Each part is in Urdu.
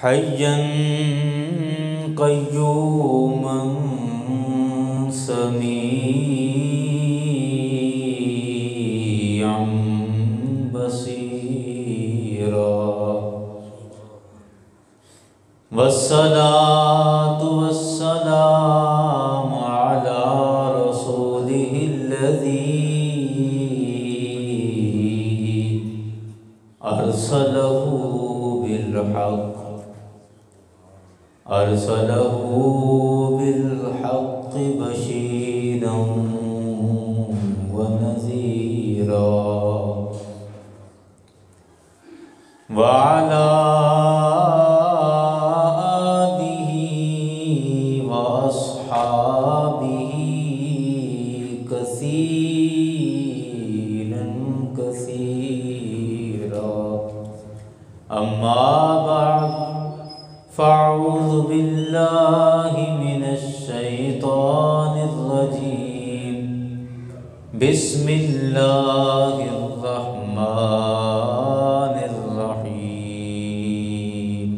حيا قيوما سميعا بصيرا والصلاة والسلام على رسوله الذي أرسله بالحق بشيرا ونذيرا وعلى آله وأصحابه كثيرا كثيرا أما بعد فأعوذ بالله من الشيطان الرجيم بسم الله الرحمن الرحيم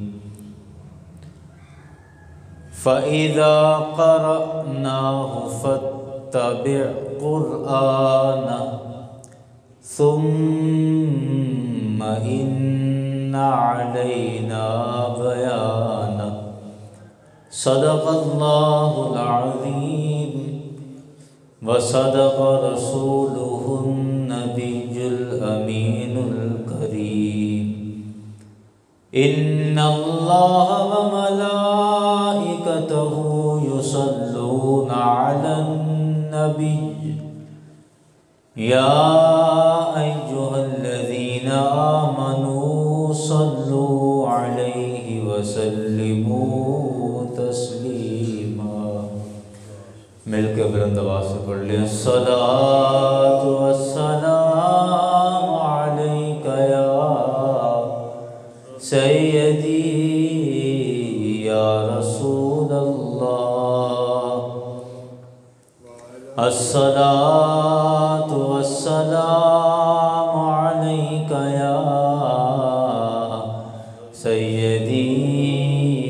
فإذا قرأناه فاتبع قرآنه ثم إن علينا بيانه صدق الله العظيم وصدق رسوله النبي الأمين الكريم إن الله وملائكته يصلون على النبي يا أيها الذين آمنوا صلوا عليه وسلموا تسلیما. مل کے بلند آواز سے پڑھ لیں الصلاۃ والسلام علیک یا سیدی یا رسول اللہ. الصلاۃ والسلام علیک یا سیدی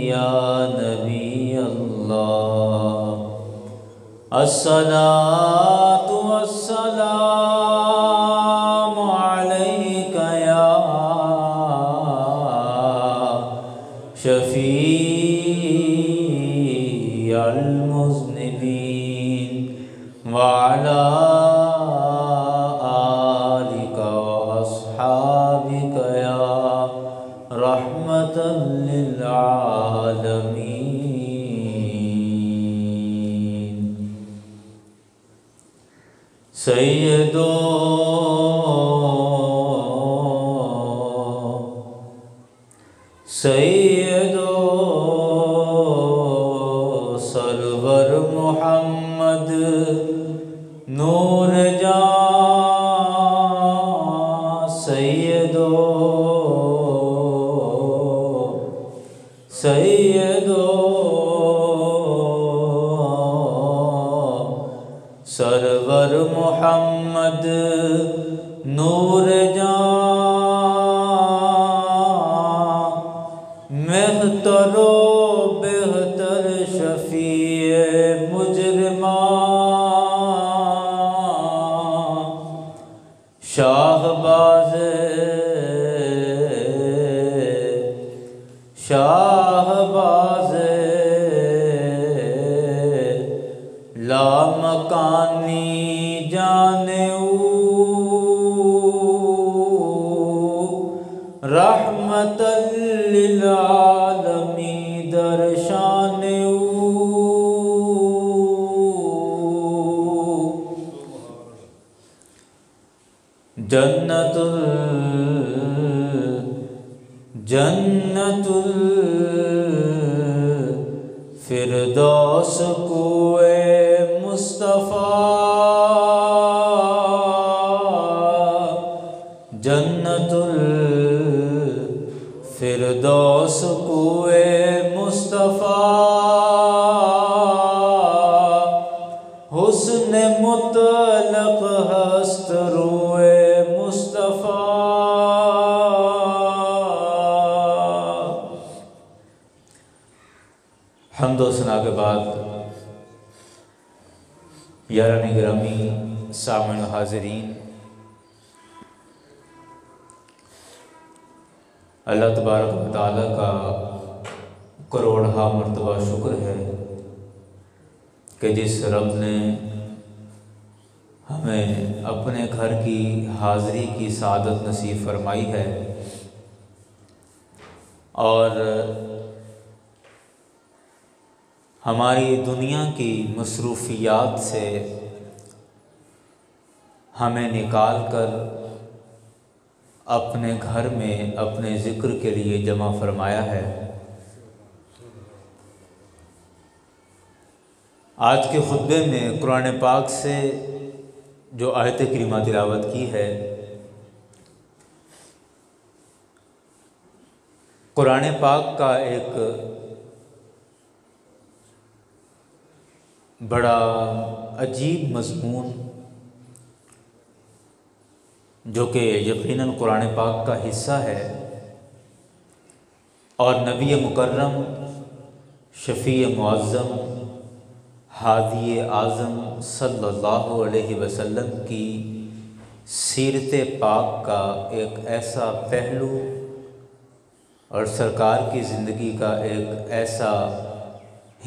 یا نبی اللہ. الصلاۃ والسلام علیک یا شفیع المذنبین وعلی آلک واصحابک یا رحمة للعالمين. سیدو سرور محمد نور جاں سیدو سرور محمد نور جاں مہتر و بہتر شفیع مجرمان شاہباز لامکانی جانے رحمت للعالمین درشان جنت الفردوس کوئے مصطفیٰ جنت الفردوس کوئے مصطفیٰ حسن مطلق ہست روئے مصطفیٰ حمد و ثنا کے بعد یاران گرامی سامعین و حاضرین، اللہ تبارک و تعالیٰ کا کروڑہا مرتبہ شکر ہے کہ جس رب نے ہمیں اپنے گھر کی حاضری کی سعادت نصیب فرمائی ہے اور ہماری دنیا کی مصروفیات سے ہمیں نکال کر اپنے گھر میں اپنے ذکر کے لیے جمع فرمایا ہے۔ آج کے خطبے میں قرآن پاک سے جو آیت کریمہ تلاوت کی ہے، قرآن پاک کا ایک بڑا عجیب مضمون جو کہ یقیناً قرآن پاک کا حصہ ہے اور نبی مکرم شفیع معظم ہادی اعظم صلی اللہ علیہ وسلم کی سیرت پاک کا ایک ایسا پہلو اور سرکار کی زندگی کا ایک ایسا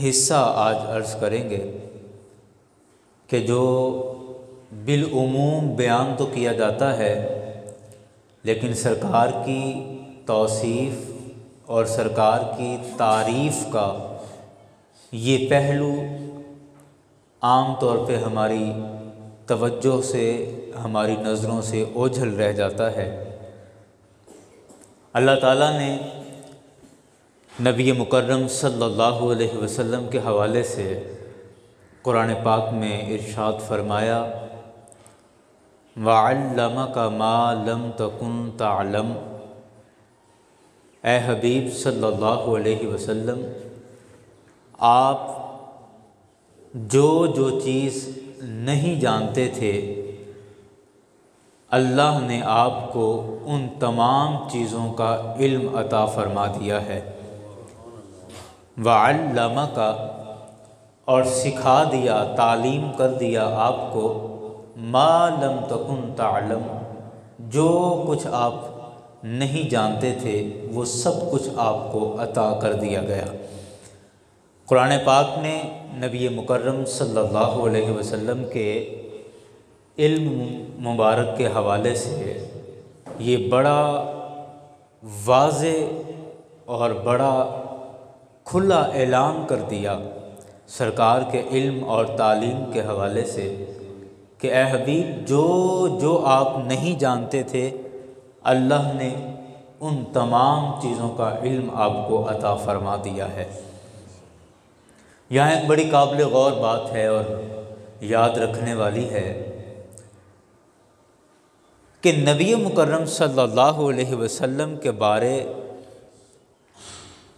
حصہ آج عرض کریں گے کہ جو بالعموم بیان تو کیا جاتا ہے، لیکن سرکار کی توصیف اور سرکار کی تعریف کا یہ پہلو عام طور پہ ہماری توجہ سے، ہماری نظروں سے اوجھل رہ جاتا ہے۔ اللہ تعالیٰ نے نبی مکرم صلی اللہ علیہ وسلم کے حوالے سے قرآن پاک میں ارشاد فرمایا، وَعَلَّمَكَ مَا لَمْ تَكُنْ تَعْلَمُ، اے حبیب صلی اللہ علیہ وسلم، آپ جو چیز نہیں جانتے تھے اللہ نے آپ کو ان تمام چیزوں کا علم عطا فرما دیا ہے۔ وَعَلَّمَكَ، اور سکھا دیا، تعلیم کر دیا آپ کو، مَا لَمْ تَكُنْ تَعْلَمُ، جو کچھ آپ نہیں جانتے تھے وہ سب کچھ آپ کو عطا کر دیا گیا۔ قرآن پاک نے نبی مکرم صلی اللہ علیہ وسلم کے علم مبارک کے حوالے سے یہ بڑا واضح اور بڑا کھلا اعلان کر دیا سرکار کے علم اور تعلیم کے حوالے سے کہ اے حبیب جو آپ نہیں جانتے تھے اللہ نے ان تمام چیزوں کا علم آپ کو عطا فرما دیا ہے۔ یہاں ایک بڑی قابل غور بات ہے اور یاد رکھنے والی ہے کہ نبی مکرم صلی اللہ علیہ وسلم کے بارے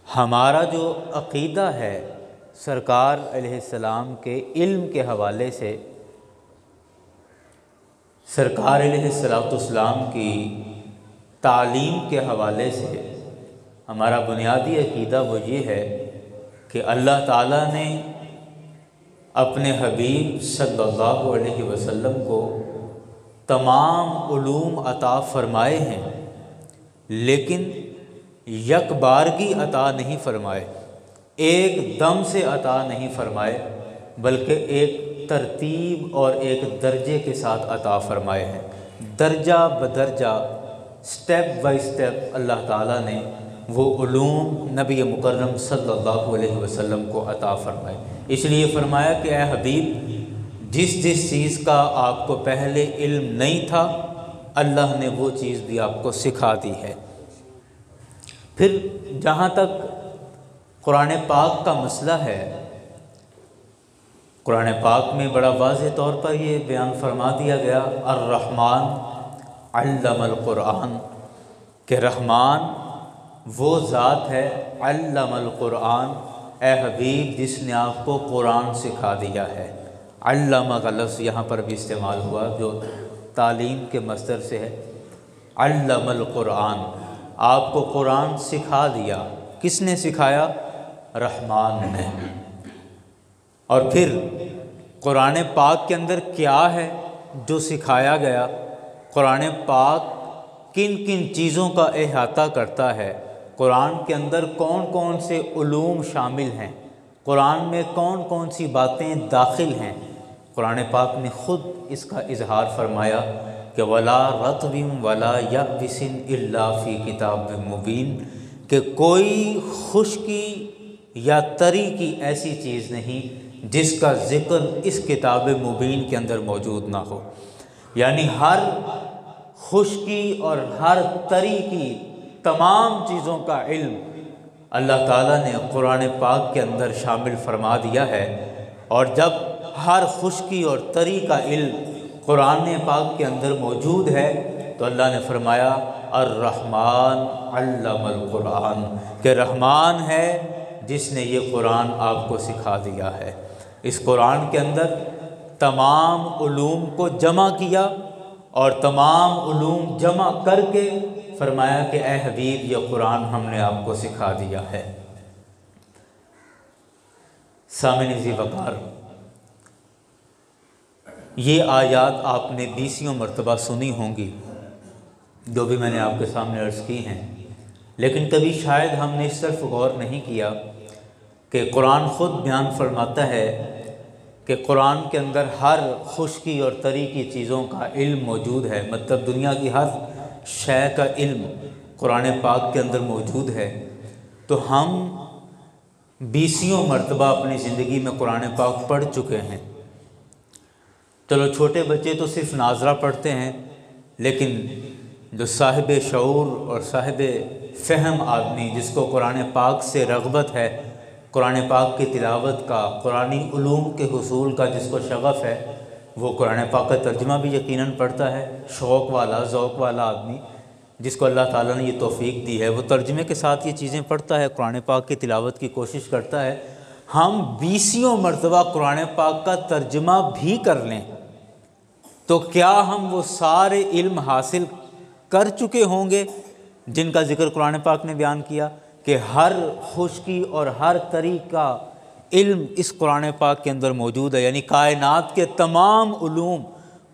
ہمارا جو عقیدہ ہے سرکار علیہ السلام کے علم کے حوالے سے، سرکار علیہ السلام کی تعلیم کے حوالے سے ہمارا بنیادی عقیدہ وہ یہ ہے کہ اللہ تعالیٰ نے اپنے حبیب صلی اللہ علیہ وسلم کو تمام علوم عطا فرمائے ہیں، لیکن یک بارگی عطا نہیں فرمائے، ایک دم سے عطا نہیں فرمائے، بلکہ ایک ترتیب اور ایک درجے کے ساتھ عطا فرمائے ہیں۔ درجہ بدرجہ، سٹیپ بائی سٹیپ اللہ تعالیٰ نے وہ علوم نبی مکرم صلی اللہ علیہ وسلم کو عطا فرمائے۔ اس لیے فرمایا کہ اے حبیب جس چیز کا آپ کو پہلے علم نہیں تھا اللہ نے وہ چیز بھی آپ کو سکھا دی ہے۔ پھر جہاں تک قرآن پاک کا مسئلہ ہے، قرآن پاک میں بڑا واضح طور پر یہ بیان فرما دیا گیا، الرحمن علم القرآن، کہ رحمان وہ ذات ہے علم القرآن، اے حبیب جس نے آپ کو قرآن سکھا دیا ہے۔ علامہ کا لفظ یہاں پر بھی استعمال ہوا جو تعلیم کے مصدر سے ہے۔ علم القرآن، آپ کو قرآن سکھا دیا۔ کس نے سکھایا؟ رحمان نے۔ اور پھر قرآن پاک کے اندر کیا ہے جو سکھایا گیا، قرآن پاک کن کن چیزوں کا احاطہ کرتا ہے، قرآن کے اندر کون کون سے علوم شامل ہیں، قرآن میں کون کون سی باتیں داخل ہیں، قرآن پاک نے خود اس کا اظہار فرمایا کہ وَلَا رَطْبٍ وَلَا يَابِسٍ إِلَّا فِي كِتَابٍ مُبِينٍ، کہ کوئی خشکی یا تری کی ایسی چیز نہیں جس کا ذکر اس کتاب مبین کے اندر موجود نہ ہو۔ یعنی ہر خشکی اور ہر تری کی تمام چیزوں کا علم اللہ تعالیٰ نے قرآن پاک کے اندر شامل فرما دیا ہے۔ اور جب ہر خشکی اور تری کا علم قرآن پاک کے اندر موجود ہے تو اللہ نے فرمایا الرحمن علم القرآن، کہ رحمان ہے جس نے یہ قرآن آپ کو سکھا دیا ہے۔ اس قرآن کے اندر تمام علوم کو جمع کیا اور تمام علوم جمع کر کے فرمایا کہ اے حبیب یہ قرآن ہم نے آپ کو سکھا دیا ہے۔ سامعین ذی وقار، یہ آیات آپ نے 20 مرتبہ سنی ہوں گی جو بھی میں نے آپ کے سامنے عرض کی ہیں، لیکن کبھی شاید ہم نے اس طرف غور نہیں کیا کہ قرآن خود بیان فرماتا ہے کہ قرآن کے اندر ہر خشکی اور تری کی چیزوں کا علم موجود ہے، مطلب دنیا کی ہر شے کا علم قرآن پاک کے اندر موجود ہے۔ تو ہم 20 مرتبہ اپنی زندگی میں قرآن پاک پڑھ چکے ہیں۔ چلو چھوٹے بچے تو صرف ناظرہ پڑھتے ہیں، لیکن جو صاحب شعور اور صاحب فہم آدمی جس کو قرآن پاک سے رغبت ہے، قرآن پاک کی تلاوت کا، قرآنی علوم کے حصول کا جس کو شغف ہے، وہ قرآن پاک کا ترجمہ بھی یقیناً پڑھتا ہے۔ شوق والا، ذوق والا آدمی جس کو اللہ تعالیٰ نے یہ توفیق دی ہے، وہ ترجمے کے ساتھ یہ چیزیں پڑھتا ہے، قرآن پاک کی تلاوت کی کوشش کرتا ہے۔ ہم 20 مرتبہ قرآن پاک کا ترجمہ بھی کر لیں تو کیا ہم وہ سارے علم حاصل کر چکے ہوں گے جن کا ذکر قرآن پاک نے بیان کیا، کہ ہر خشکی اور ہر تری کا علم اس قرآن پاک کے اندر موجود ہے، یعنی کائنات کے تمام علوم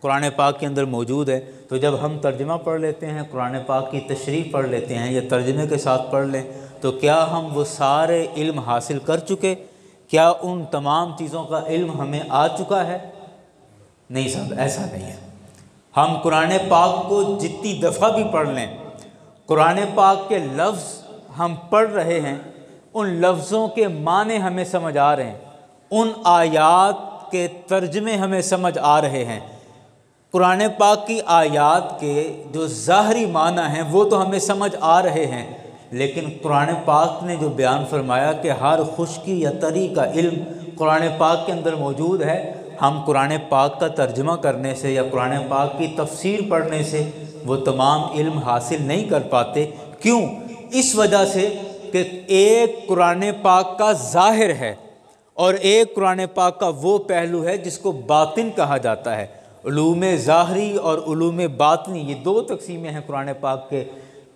قرآن پاک کے اندر موجود ہے۔ تو جب ہم ترجمہ پڑھ لیتے ہیں، قرآن پاک کی تشریح پڑھ لیتے ہیں یا ترجمے کے ساتھ پڑھ لیں، تو کیا ہم وہ سارے علم حاصل کر چکے؟ کیا ان تمام چیزوں کا علم ہمیں آ چکا ہے؟ نہیں صاحب، ایسا نہیں ہے۔ ہم قرآن پاک کو جتنی دفعہ بھی پڑھ لیں، قرآن پاک کے لفظ ہم پڑھ رہے ہیں، ان لفظوں کے معنی ہمیں سمجھ آ رہے ہیں، ان آیات کے ترجمے ہمیں سمجھ آ رہے ہیں۔ قرآن پاک کی آیات کے جو ظاہری معنی ہیں وہ تو ہمیں سمجھ آ رہے ہیں، لیکن قرآن پاک نے جو بیان فرمایا کہ ہر خشکی یا تری کا علم قرآن پاک کے اندر موجود ہے، ہم قرآن پاک کا ترجمہ کرنے سے یا قرآن پاک کی تفسیر پڑھنے سے وہ تمام علم حاصل نہیں کر پاتے۔ کیوں؟ اس وجہ سے کہ ایک قرآن پاک کا ظاہر ہے اور ایک قرآن پاک کا وہ پہلو ہے جس کو باطن کہا جاتا ہے۔ علوم ظاہری اور علوم باطنی، یہ دو تقسیمیں ہیں قرآن پاک کے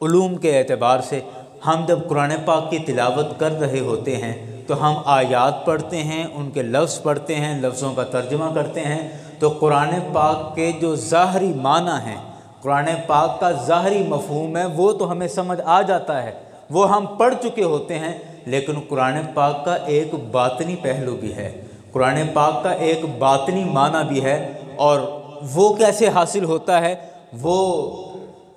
علوم کے اعتبار سے۔ ہم جب قرآن پاک کی تلاوت کر رہے ہوتے ہیں تو ہم آیات پڑھتے ہیں، ان کے لفظ پڑھتے ہیں، لفظوں کا ترجمہ کرتے ہیں، تو قرآن پاک کے جو ظاہری معنی ہیں، قرآن پاک کا ظاہری مفہوم ہے، وہ تو ہمیں سمجھ آ جاتا ہے، وہ ہم پڑھ چکے ہوتے ہیں۔ لیکن قرآن پاک کا ایک باطنی پہلو بھی ہے، قرآن پاک کا ایک باطنی معنی بھی ہے، اور وہ کیسے حاصل ہوتا ہے؟ وہ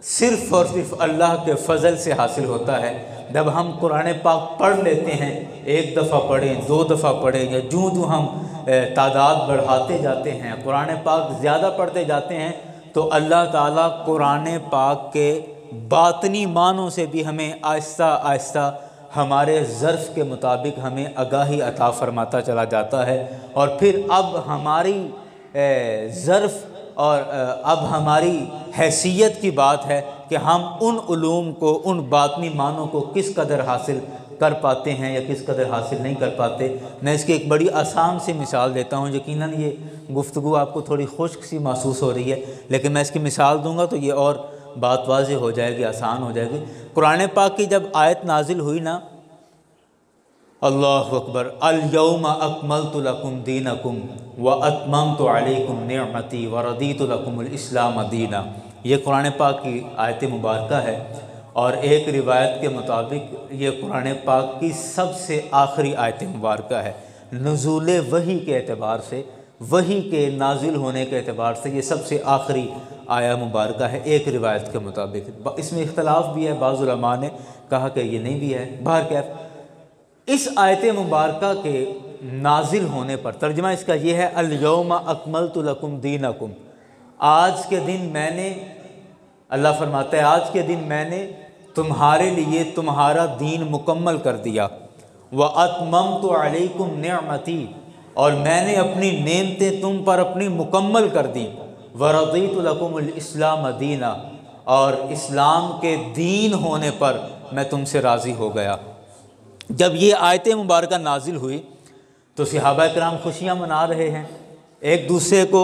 صرف اور صرف اللہ کے فضل سے حاصل ہوتا ہے۔ جب ہم قرآن پاک پڑھ لیتے ہیں، ایک دفعہ پڑھیں، 2 دفعہ پڑھیں، یا جو ہم تعداد بڑھاتے جاتے ہیں، قرآن پاک زیادہ پڑھتے جاتے ہیں، تو اللہ تعالیٰ قرآن پاک کے باطنی معنوں سے بھی ہمیں آہستہ آہستہ ہمارے ظرف کے مطابق ہمیں آگاہی عطا فرماتا چلا جاتا ہے۔ اور پھر اب ہماری ظرف اور اب ہماری حیثیت کی بات ہے کہ ہم ان علوم کو، ان باطنی معنوں کو کس قدر حاصل کر پاتے ہیں یا کس قدر حاصل نہیں کر پاتے۔ میں اس کی ایک بڑی آسان سی مثال دیتا ہوں، یقیناً یہ گفتگو آپ کو تھوڑی خشک سی محسوس ہو رہی ہے، لیکن میں اس کی مثال دوں گا تو یہ اور بات واضح ہو جائے گی، آسان ہو جائے گی۔ قرآن پاک کی جب آیت نازل ہوئی نا اللہ اکبر۔ الیوم اکملت لکم دینکم واتممت علیکم نعمتی ورضیت لکم الاسلام دینا۔ یہ قرآن پاک کی آیت مبارکہ ہے، اور ایک روایت کے مطابق یہ قرآن پاک کی سب سے آخری آیت مبارکہ ہے۔ نزول وحی کے اعتبار سے، وحی کے نازل ہونے کے اعتبار سے یہ سب سے آخری آیہ مبارکہ ہے ایک روایت کے مطابق۔ اس میں اختلاف بھی ہے، بعض علماء نے کہا کہ یہ نہیں بھی ہے۔ بہرکیف اس آیت مبارکہ کے نازل ہونے پر ترجمہ اس کا یہ ہے، الیوم اکملت لکم دینکم، آج کے دن میں نے، اللہ فرماتا ہے آج کے دن میں نے تمہارے لیے تمہارا دین مکمل کر دیا، واتممت علیکم نعمتی، اور میں نے اپنی نعمتیں تم پر اپنی مکمل کر دیں، ورضیت لکم الاسلام دینا، اور اسلام کے دین ہونے پر میں تم سے راضی ہو گیا۔ جب یہ آیت مبارکہ نازل ہوئی تو صحابہ کرام خوشیاں منا رہے ہیں، ایک دوسرے کو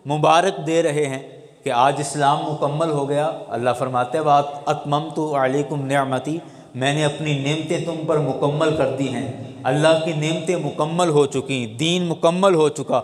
مبارک دے رہے ہیں کہ آج اسلام مکمل ہو گیا۔ اللہ فرماتے ہیں وَأَتْمَمْتُ عَلَيْكُمْ نِعْمَتِي، میں نے اپنی نعمتیں تم پر مکمل کر دی ہیں، اللہ کی نعمتیں مکمل ہو چکی، دین مکمل ہو چکا۔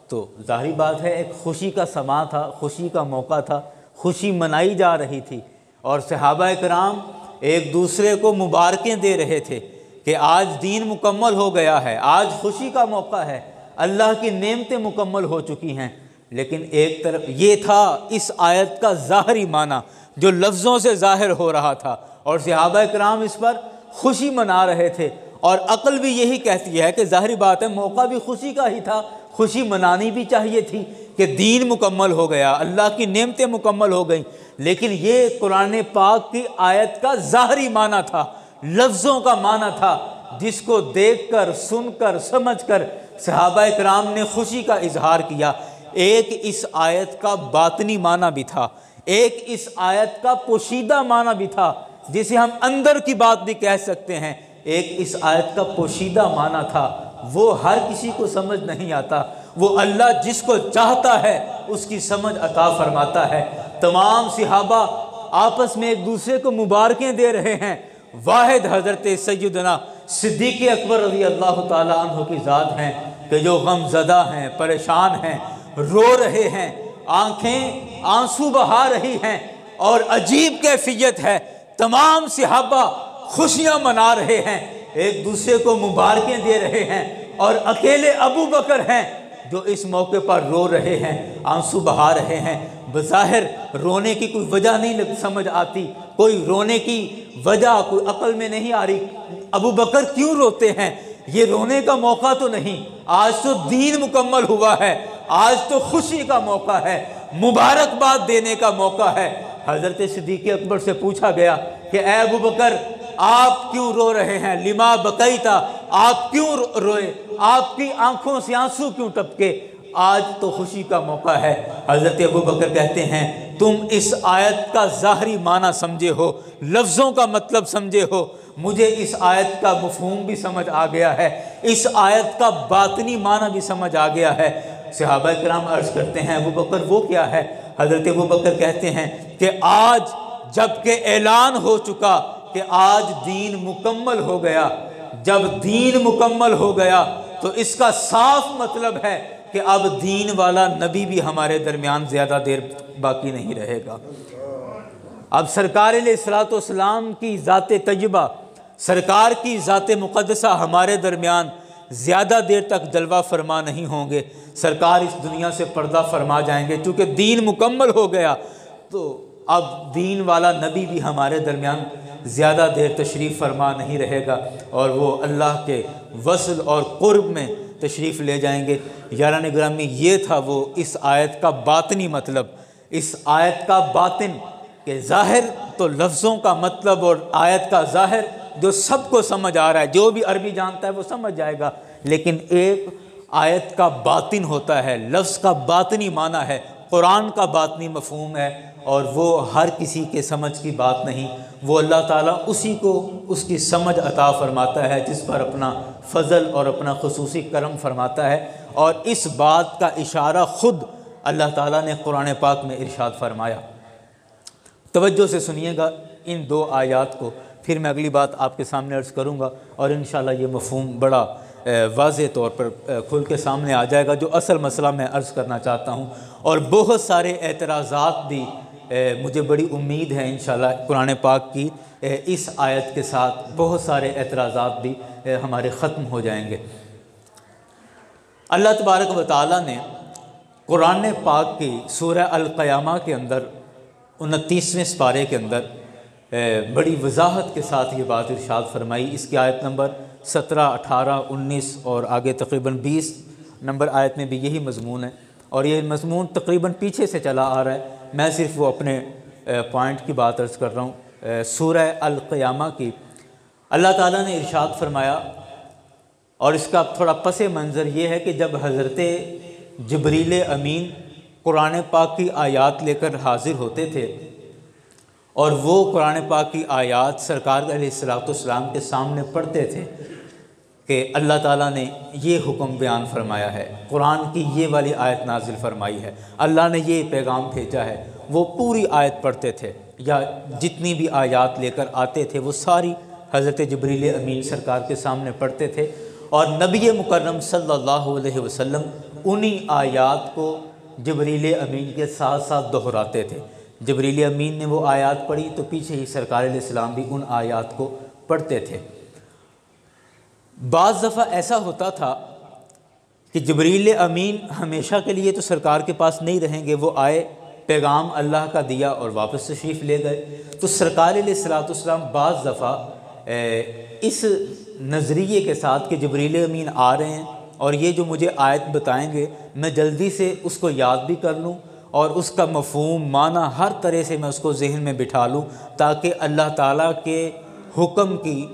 تو ظاہری بات ہے ایک خوشی کا سماں تھا، خوشی کا موقع تھا، خوشی منائی جا رہی تھی، اور صحابہ کرام ایک دوسرے کو مبارکیں دے رہے تھے کہ آج دین مکمل ہو گیا ہے، آج خوشی کا موقع ہے، اللہ کی نعمتیں مکمل ہو چکی ہیں۔ لیکن ایک طرف یہ تھا اس آیت کا ظاہری معنی جو لفظوں سے ظاہر ہو رہا تھا، اور صحابہ کرام اس پر خوشی منا رہے تھے، اور عقل بھی یہی کہتی ہے کہ ظاہری بات ہے موقع بھی خوشی کا ہی تھا، خوشی منانی بھی چاہیے تھی کہ دین مکمل ہو گیا، اللہ کی نعمتیں مکمل ہو گئیں۔ لیکن یہ قرآن پاک کی آیت کا ظاہری معنی تھا، لفظوں کا معنی تھا، جس کو دیکھ کر، سن کر، سمجھ کر صحابہ کرام نے خوشی کا اظہار کیا۔ ایک اس آیت کا باطنی معنی بھی تھا، ایک اس آیت کا پوشیدہ معنی بھی تھا، جسے ہم اندر کی بات بھی کہہ سکتے ہیں۔ ایک اس آیت کا پوشیدہ معنی تھا، وہ ہر کسی کو سمجھ نہیں آتا، وہ اللہ جس کو چاہتا ہے اس کی سمجھ عطا فرماتا ہے۔ تمام صحابہ آپس میں ایک دوسرے کو مبارکیں دے رہے ہیں، واحد حضرت سیدنا صدیق اکبر رضی اللہ تعالیٰ عنہ کی ذات ہیں کہ جو غم زدہ ہیں، پریشان ہیں، رو رہے ہیں، آنکھیں آنسو بہا رہی ہیں، اور عجیب کیفیت ہے، تمام صحابہ خوشیاں منا رہے ہیں، ایک دوسرے کو مبارکیں دے رہے ہیں، اور اکیلے ابو بکر ہیں جو اس موقع پر رو رہے ہیں، آنسو بہا رہے ہیں۔ بظاہر رونے کی کوئی وجہ نہیں سمجھ آتی، کوئی رونے کی وجہ کوئی عقل میں نہیں آ رہی، ابو بکر کیوں روتے ہیں؟ یہ رونے کا موقع تو نہیں، آج تو دین مکمل ہوا ہے، آج تو خوشی کا موقع ہے، مبارکباد دینے کا موقع ہے۔ حضرت صدیق اکبر سے پوچھا گیا کہ اے ابو بکر آپ کیوں رو رہے ہیں؟ لما بکیتا، آپ کیوں روئے؟ آپ کی آنکھوں سے آنسو کیوں ٹپکے؟ آج تو خوشی کا موقع ہے۔ حضرت ابو بکر کہتے ہیں تم اس آیت کا ظاہری معنی سمجھے ہو، لفظوں کا مطلب سمجھے ہو، مجھے اس آیت کا مفہوم بھی سمجھ آ گیا ہے، اس آیت کا باطنی معنی بھی سمجھ آ گیا ہے۔ صحابہ کرام عرض کرتے ہیں ابو بکر وہ کیا ہے؟ حضرت ابو بکر کہتے ہیں کہ آج جب کہ اعلان ہو چکا کہ آج دین مکمل ہو گیا، جب دین مکمل ہو گیا تو اس کا صاف مطلب ہے کہ اب دین والا نبی بھی ہمارے درمیان زیادہ دیر باقی نہیں رہے گا۔ اب سرکار علیہ الصلوۃ والسلام کی ذات طیبہ، سرکار کی ذات مقدسہ ہمارے درمیان زیادہ دیر تک جلوہ فرما نہیں ہوں گے، سرکار اس دنیا سے پردہ فرما جائیں گے، چونکہ دین مکمل ہو گیا تو اب دین والا نبی بھی ہمارے درمیان زیادہ دیر تشریف فرما نہیں رہے گا، اور وہ اللہ کے وصل اور قرب میں تشریف لے جائیں گے۔ یاران گرامی، یہ تھا وہ اس آیت کا باطنی مطلب، اس آیت کا باطن کہ ظاہر تو لفظوں کا مطلب اور آیت کا ظاہر جو سب کو سمجھ آ رہا ہے، جو بھی عربی جانتا ہے وہ سمجھ جائے گا، لیکن ایک آیت کا باطن ہوتا ہے، لفظ کا باطنی معنی ہے، قرآن کا باطنی مفہوم ہے، اور وہ ہر کسی کے سمجھ کی بات نہیں، وہ اللہ تعالیٰ اسی کو اس کی سمجھ عطا فرماتا ہے جس پر اپنا فضل اور اپنا خصوصی کرم فرماتا ہے۔ اور اس بات کا اشارہ خود اللہ تعالیٰ نے قرآن پاک میں ارشاد فرمایا۔ توجہ سے سنیے گا ان دو آیات کو، پھر میں اگلی بات آپ کے سامنے عرض کروں گا، اور انشاءاللہ یہ مفہوم بڑا واضح طور پر کھل کے سامنے آ جائے گا جو اصل مسئلہ میں عرض کرنا چاہتا ہوں۔ اور بہت سارے اعتراضات بھی مجھے بڑی امید ہے انشاءاللہ قرآن پاک کی اس آیت کے ساتھ بہت سارے اعتراضات بھی ہمارے ختم ہو جائیں گے۔ اللہ تبارک و تعالیٰ نے قرآن پاک کی سورہ القیامہ کے اندر 29ویں سپارے کے اندر بڑی وضاحت کے ساتھ یہ بات ارشاد فرمائی۔ اس کی آیت نمبر 17، 18، 19 اور آگے تقریباً 20 نمبر آیت میں بھی یہی مضمون ہے، اور یہ مضمون تقریباً پیچھے سے چلا آ رہا ہے، میں صرف وہ اپنے پوائنٹ کی بات عرض کر رہا ہوں۔ سورہ القیامہ کی اللہ تعالیٰ نے ارشاد فرمایا، اور اس کا تھوڑا پس منظر یہ ہے کہ جب حضرت جبریل امین قرآن پاک کی آیات لے کر حاضر ہوتے تھے اور وہ قرآن پاک کی آیات سرکار علیہ السلام کے سامنے پڑھتے تھے کہ اللہ تعالیٰ نے یہ حکم بیان فرمایا ہے، قرآن کی یہ والی آیت نازل فرمائی ہے، اللہ نے یہ پیغام بھیجا ہے، وہ پوری آیت پڑھتے تھے، یا جتنی بھی آیات لے کر آتے تھے وہ ساری حضرت جبریل امین سرکار کے سامنے پڑھتے تھے، اور نبی مکرم صلی اللہ علیہ وسلم انہی آیات کو جبریل امین کے ساتھ ساتھ دہراتے تھے۔ جبریل امین نے وہ آیات پڑھی تو پیچھے ہی سرکار علیہ السلام بھی ان آیات کو پڑھتے تھے۔ بعض دفعہ ایسا ہوتا تھا کہ جبریل امین ہمیشہ کے لیے تو سرکار کے پاس نہیں رہیں گے، وہ آئے، پیغام اللہ کا دیا اور واپس تشریف لے گئے، تو سرکار علیہ السلام بعض دفعہ اس نظریے کے ساتھ کہ جبریل امین آ رہے ہیں اور یہ جو مجھے آیت بتائیں گے میں جلدی سے اس کو یاد بھی کر لوں اور اس کا مفہوم معنی ہر طرح سے میں اس کو ذہن میں بٹھا لوں، تاکہ اللہ تعالیٰ کے حکم کی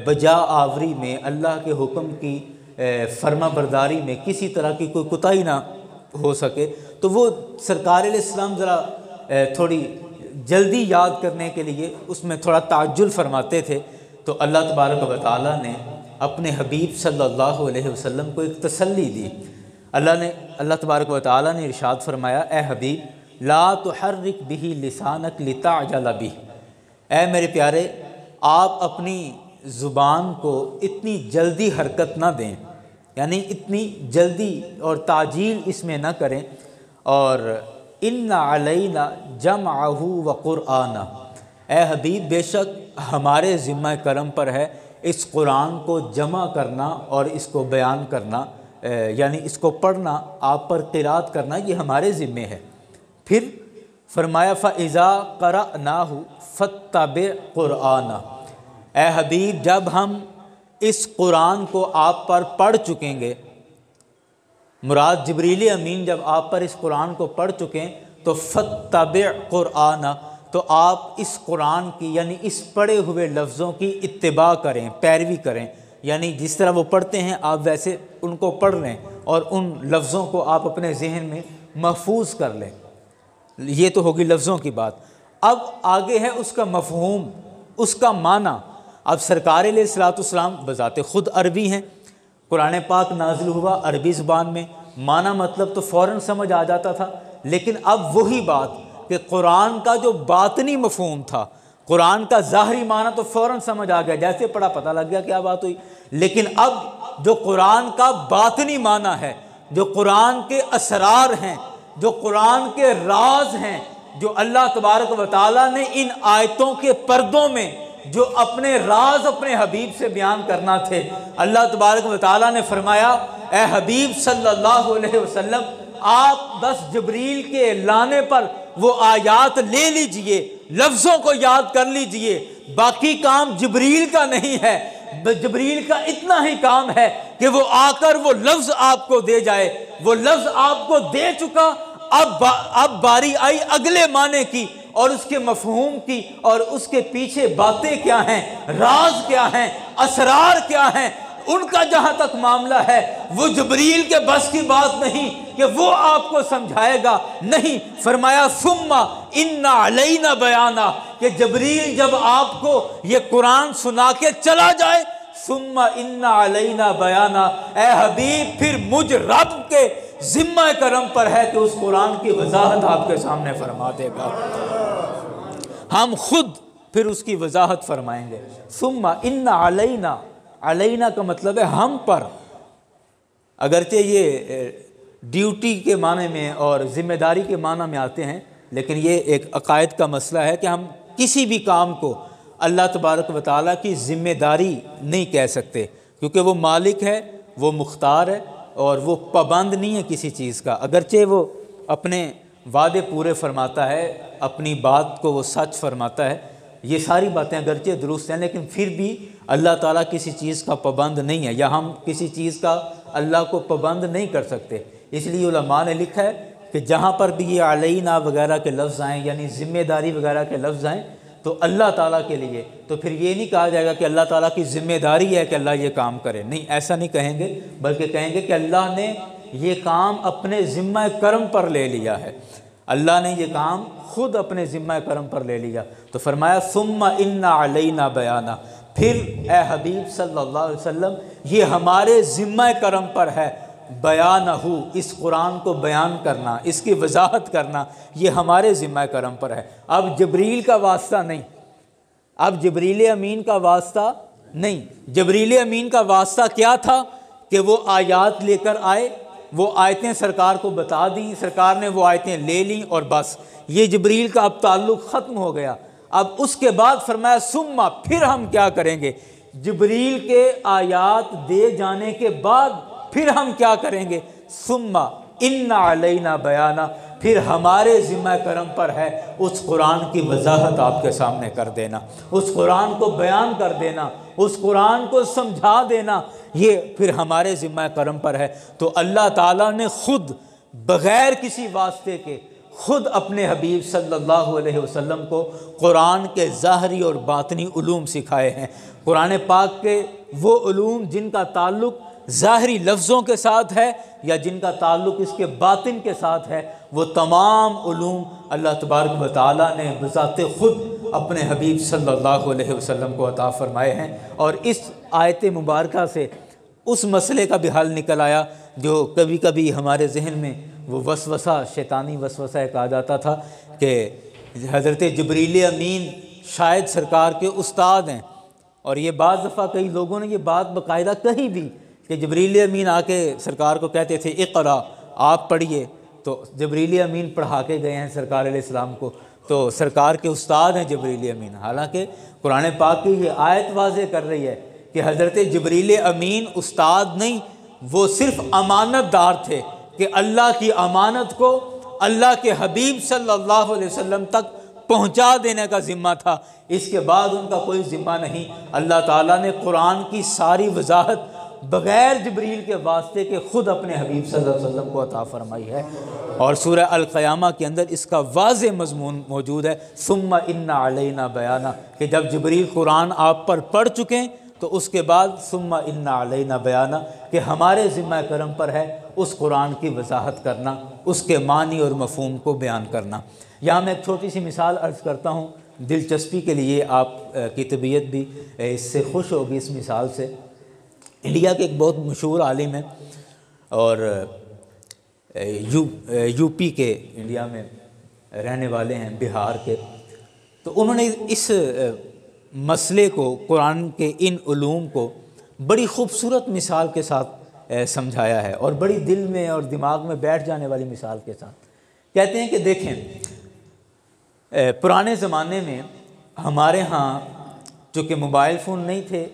بجا آوری میں، اللہ کے حکم کی فرما برداری میں کسی طرح کی کوئی کوتاہی نہ ہو سکے۔ تو وہ سرکار علیہ السلام ذرا تھوڑی جلدی یاد کرنے کے لیے اس میں تھوڑا تعجل فرماتے تھے، تو اللہ تبارک و تعالیٰ نے اپنے حبیب صلی اللہ علیہ وسلم کو ایک تسلی دی۔ اللہ تبارک و تعالیٰ نے ارشاد فرمایا، اے حبیب لا تحرک بہ لسانک لتعجل بہ، اے میرے پیارے آپ اپنی زبان کو اتنی جلدی حرکت نہ دیں، یعنی اتنی جلدی اور تعجیل اس میں نہ کریں، اور ان علینا جمعہ وقرآنہ، اے حبیب بے شک ہمارے ذمہ کرم پر ہے اس قرآن کو جمع کرنا اور اس کو بیان کرنا، یعنی اس کو پڑھنا، آپ پر قرات کرنا، یہ ہمارے ذمے ہے۔ پھر فرمایا فَإِذَا قَرَأْنَاهُ فَاتَّبِعْ قُرْآنَهُ، اے حبیب جب ہم اس قرآن کو آپ پر پڑھ چکیں گے، مراد جبریل امین جب آپ پر اس قرآن کو پڑھ چکیں تو فَاتَّبِعْ قُرْآنَهُ، تو آپ اس قرآن کی یعنی اس پڑھے ہوئے لفظوں کی اتباع کریں، پیروی کریں، یعنی جس طرح وہ پڑھتے ہیں آپ ویسے ان کو پڑھ لیں اور ان لفظوں کو آپ اپنے ذہن میں محفوظ کر لیں۔ یہ تو ہوگی لفظوں کی بات۔ اب آگے ہے اس کا مفہوم، اس کا معنی۔ اب سرکار علیہ السلام بذات خود عربی ہیں، قرآن پاک نازل ہوا عربی زبان میں، معنی مطلب تو فوراً سمجھ آ جاتا تھا، لیکن اب وہی بات کہ قرآن کا جو باطنی مفہوم تھا، قرآن کا ظاہری معنی تو فوراً سمجھ آ گیا، جیسے پڑھا پتہ لگ گیا کیا بات ہوئی، لیکن اب جو قرآن کا باطنی معنی ہے، جو قرآن کے اسرار ہیں، جو قرآن کے راز ہیں، جو اللہ تبارک و تعالیٰ نے ان آیتوں کے پردوں میں جو اپنے راز اپنے حبیب سے بیان کرنا تھے، اللہ تبارک و تعالیٰ نے فرمایا اے حبیب صلی اللہ علیہ وسلم آپ بس جبریل کے لانے پر وہ آیات لے لیجئے، لفظوں کو یاد کر لیجئے، باقی کام جبریل کا نہیں ہے، جبریل کا اتنا ہی کام ہے کہ وہ آ کر وہ لفظ آپ کو دے جائے، وہ لفظ آپ کو دے چکا، اب باری آئی اگلے معنی کی اور اس کے مفہوم کی، اور اس کے پیچھے باتیں کیا ہیں، راز کیا ہیں، اسرار کیا ہیں، ان کا جہاں تک معاملہ ہے وہ جبریل کے بس کی بات نہیں کہ وہ آپ کو سمجھائے گا، نہیں، فرمایا ثم ان علینا بیانا، کہ جبریل جب آپ کو یہ قرآن سنا کے چلا جائے، ثم ان علینا بیانا، اے حبیب پھر مجھ رب کے ذمہ کرم پر ہے کہ اس قرآن کی وضاحت آپ کے سامنے فرما دے گا۔ ہم خود پھر اس کی وضاحت فرمائیں گے۔ ثم ان علینا، علینا کا مطلب ہے ہم پر، اگرچہ یہ ڈیوٹی کے معنی میں اور ذمہ داری کے معنی میں آتے ہیں، لیکن یہ ایک عقائد کا مسئلہ ہے کہ ہم کسی بھی کام کو اللہ تبارک و تعالیٰ کی ذمہ داری نہیں کہہ سکتے، کیونکہ وہ مالک ہے، وہ مختار ہے، اور وہ پابند نہیں ہے کسی چیز کا۔ اگرچہ وہ اپنے وعدے پورے فرماتا ہے، اپنی بات کو وہ سچ فرماتا ہے، یہ ساری باتیں اگرچہ درست ہیں، لیکن پھر بھی اللہ تعالیٰ کسی چیز کا پابند نہیں ہے، یا ہم کسی چیز کا اللہ کو پابند نہیں کر سکتے۔ اس لیے علماء نے لکھا ہے کہ جہاں پر بھی یہ علینا وغیرہ کے لفظ آئیں، یعنی ذمہ داری وغیرہ کے لفظ آئیں، تو اللہ تعالیٰ کے لیے، تو پھر یہ نہیں کہا جائے گا کہ اللہ تعالیٰ کی ذمہ داری ہے کہ اللہ یہ کام کرے، نہیں، ایسا نہیں کہیں گے، بلکہ کہیں گے کہ اللہ نے یہ کام اپنے ذمہ کرم پر لے لیا ہے، اللہ نے یہ کام خود اپنے ذمہ کرم پر لے لیا۔ تو فرمایا ثم ان علینا بیانا، پھر اے حبیب صلی اللہ علیہ وسلم یہ ہمارے ذمہ کرم پر ہے، بیانہ، اس قرآن کو بیان کرنا، اس کی وضاحت کرنا، یہ ہمارے ذمہ کرم پر ہے۔ اب جبریل کا واسطہ نہیں، اب جبریل امین کا واسطہ نہیں۔ جبریل امین کا واسطہ کیا تھا کہ وہ آیات لے کر آئے، وہ آیتیں سرکار کو بتا دیں، سرکار نے وہ آیتیں لے لیں، اور بس یہ جبریل کا اب تعلق ختم ہو گیا۔ اب اس کے بعد فرمایا ثم، پھر ہم کیا کریں گے؟ جبریل کے آیات دے جانے کے بعد پھر ہم کیا کریں گے؟ ثم ان علینا بیانا، پھر ہمارے ذمہ کرم پر ہے اس قرآن کی وضاحت آپ کے سامنے کر دینا، اس قرآن کو بیان کر دینا، اس قرآن کو سمجھا دینا، یہ پھر ہمارے ذمہ کرم پر ہے۔ تو اللہ تعالیٰ نے خود بغیر کسی واسطے کے خود اپنے حبیب صلی اللہ علیہ وسلم کو قرآن کے ظاہری اور باطنی علوم سکھائے ہیں۔ قرآن پاک کے وہ علوم جن کا تعلق ظاہری لفظوں کے ساتھ ہے یا جن کا تعلق اس کے باطن کے ساتھ ہے، وہ تمام علوم اللہ تبارک و تعالیٰ نے بذات خود اپنے حبیب صلی اللہ علیہ وسلم کو عطا فرمائے ہیں۔ اور اس آیت مبارکہ سے اس مسئلے کا بھی حل نکل آیا جو کبھی کبھی ہمارے ذہن میں وہ وسوسہ، شیطانی وسوسہ ایک آ جاتا تھا کہ حضرت جبریل امین شاید سرکار کے استاد ہیں، اور یہ بعض دفعہ کئی لوگوں نے یہ بات باقاعدہ کہی بھی کہ جبریل امین آ کے سرکار کو کہتے تھے اقرا، آپ پڑھیے، تو جبریل امین پڑھا کے گئے ہیں سرکار علیہ السلام کو، تو سرکار کے استاد ہیں جبریل امین۔ حالانکہ قرآن پاک کی یہ آیت واضح کر رہی ہے کہ حضرت جبریل امین استاد نہیں، وہ صرف امانت دار تھے کہ اللہ کی امانت کو اللہ کے حبیب صلی اللہ علیہ وسلم تک پہنچا دینے کا ذمہ تھا، اس کے بعد ان کا کوئی ذمہ نہیں۔ اللہ تعالیٰ نے قرآن کی ساری وضاحت بغیر جبریل کے واسطے کے خود اپنے حبیب صلی اللہ علیہ وسلم کو عطا فرمائی ہے، اور سورہ القیامہ کے اندر اس کا واضح مضمون موجود ہے ثم ان علینا بیانا، کہ جب جبریل قرآن آپ پر پڑھ چکیں تو اس کے بعد ثم ان علینا بیانا، کہ ہمارے ذمہ کرم پر ہے اس قرآن کی وضاحت کرنا، اس کے معنی اور مفہوم کو بیان کرنا۔ یہاں میں ایک چھوٹی سی مثال عرض کرتا ہوں دلچسپی کے لیے، آپ کی طبیعت بھی اس سے خوش ہوگی اس مثال سے۔ انڈیا کے ایک بہت مشہور عالم ہیں، اور یو پی کے، انڈیا میں رہنے والے ہیں، بہار کے، تو انہوں نے اس مسئلے کو، قرآن کے ان علوم کو بڑی خوبصورت مثال کے ساتھ سمجھایا ہے، اور بڑی دل میں اور دماغ میں بیٹھ جانے والی مثال کے ساتھ۔ کہتے ہیں کہ دیکھیں، پرانے زمانے میں ہمارے ہاں چونکہ موبائل فون نہیں تھے،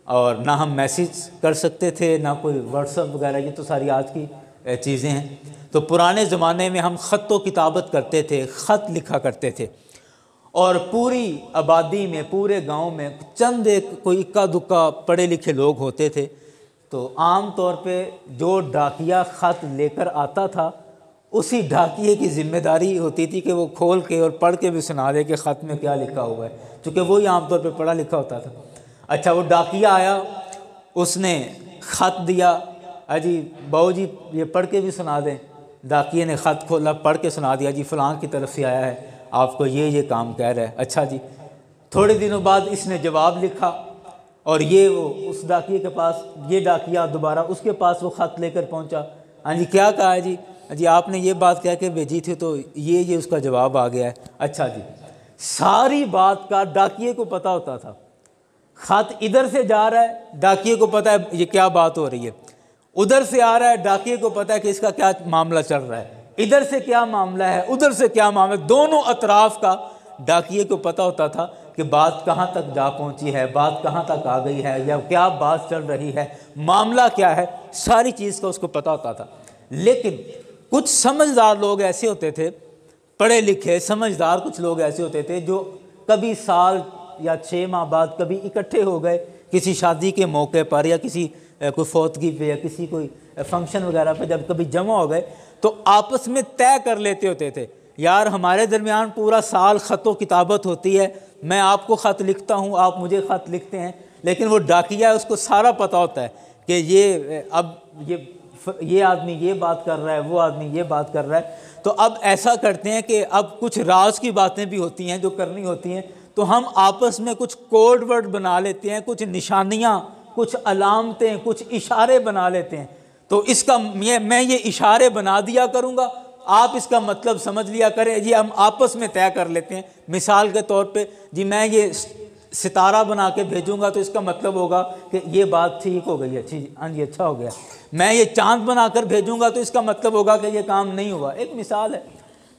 اور نہ ہم میسیج کر سکتے تھے، نہ کوئی واٹس ایپ وغیرہ، یہ تو ساری آج کی چیزیں ہیں، تو پرانے زمانے میں ہم خط و کتابت کرتے تھے، خط لکھا کرتے تھے، اور پوری آبادی میں، پورے گاؤں میں چند ایک کوئی اکا دکا پڑھے لکھے لوگ ہوتے تھے، تو عام طور پہ جو ڈاکیا خط لے کر آتا تھا، اسی ڈاکیے کی ذمہ داری ہوتی تھی کہ وہ کھول کے اور پڑھ کے بھی سنا دے کہ خط میں کیا لکھا ہوا ہے، چونکہ وہی عام طور پہ پڑھا لکھا ہوتا تھا۔ اچھا، وہ ڈاکیا آیا، اس نے خط دیا، جی باؤ جی یہ پڑھ کے بھی سنا دیں۔ ڈاکیے نے خط کھولا، پڑھ کے سنا دیا، جی فلاں کی طرف سے آیا ہے، آپ کو یہ کام کہہ رہا ہے۔ اچھا جی، تھوڑے دنوں بعد اس نے جواب لکھا، اور یہ وہ اس ڈاکیے کے پاس، یہ ڈاکیا دوبارہ اس کے پاس وہ خط لے کر پہنچا، ہاں جی کیا کہا ہے جی آپ نے یہ بات کہہ کے بھیجی تھی، تو یہ اس کا جواب آ گیا ہے۔ اچھا جی، ساری بات کا ڈاکیے کو پتہ ہوتا تھا۔ خط ادھر سے جا رہا ہے، ڈاکیے کو پتہ ہے یہ کیا بات ہو رہی ہے، ادھر سے آ رہا ہے، ڈاکیے کو پتہ ہے کہ اس کا کیا معاملہ چل رہا ہے، ادھر سے کیا معاملہ ہے، ادھر سے کیا معاملہ ہے، دونوں اطراف کا ڈاکیے کو پتہ ہوتا تھا کہ بات کہاں تک جا پہنچی ہے، بات کہاں تک آ گئی ہے، یا کیا بات چل رہی ہے، معاملہ کیا ہے، ساری چیز کا اس کو پتہ ہوتا تھا۔ لیکن کچھ سمجھدار لوگ ایسے ہوتے تھے، پڑھے لکھے سمجھدار کچھ لوگ ایسے ہوتے تھے جو کبھی سال یا 6 ماہ بعد کبھی اکٹھے ہو گئے کسی شادی کے موقع پر، یا کسی کوئی فوتگی پہ، یا کسی کوئی فنکشن وغیرہ پہ جب کبھی جمع ہو گئے تو آپس میں طے کر لیتے ہوتے تھے، یار ہمارے درمیان پورا سال خط و کتابت ہوتی ہے، میں آپ کو خط لکھتا ہوں، آپ مجھے خط لکھتے ہیں، لیکن وہ ڈاکیہ ہے اس کو سارا پتہ ہوتا ہے کہ یہ آدمی یہ بات کر رہا ہے، وہ آدمی یہ بات کر رہا ہے۔ تو اب ایسا کرتے ہیں کہ اب کچھ راز کی باتیں بھی ہوتی ہیں جو کرنی ہوتی ہیں، تو ہم آپس میں کچھ کوڈ ورڈ بنا لیتے ہیں، کچھ نشانیاں، کچھ علامتیں، کچھ اشارے بنا لیتے ہیں۔ تو اس کا میں یہ اشارے بنا دیا کروں گا، آپ اس کا مطلب سمجھ لیا کریں، جی ہم آپس میں طے کر لیتے ہیں۔ مثال کے طور پہ جی میں یہ ستارہ بنا کے بھیجوں گا تو اس کا مطلب ہوگا کہ یہ بات ٹھیک ہو گئی ہے، ہاں جی اچھا ہو گیا۔ میں یہ چاند بنا کر بھیجوں گا تو اس کا مطلب ہوگا کہ یہ کام نہیں ہوا، ایک مثال ہے۔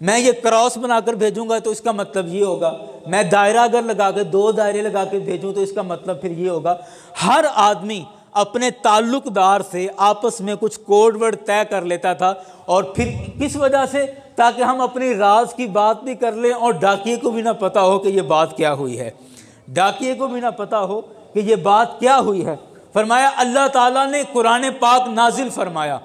میں یہ کراس بنا کر بھیجوں گا تو اس کا مطلب یہ ہوگا۔ میں دائرہ اگر لگا کے 2 دائرے لگا کے بھیجوں تو اس کا مطلب پھر یہ ہوگا۔ ہر آدمی اپنے تعلق دار سے آپس میں کچھ کوڈ ورڈ طے کر لیتا تھا، اور پھر کس وجہ سے؟ تاکہ ہم اپنی راز کی بات بھی کر لیں اور ڈاکیے کو بھی نہ پتہ ہو کہ یہ بات کیا ہوئی ہے، ڈاکیے کو بھی نہ پتہ ہو کہ یہ بات کیا ہوئی ہے۔ فرمایا اللہ تعالیٰ نے قرآن پاک نازل فرمایا،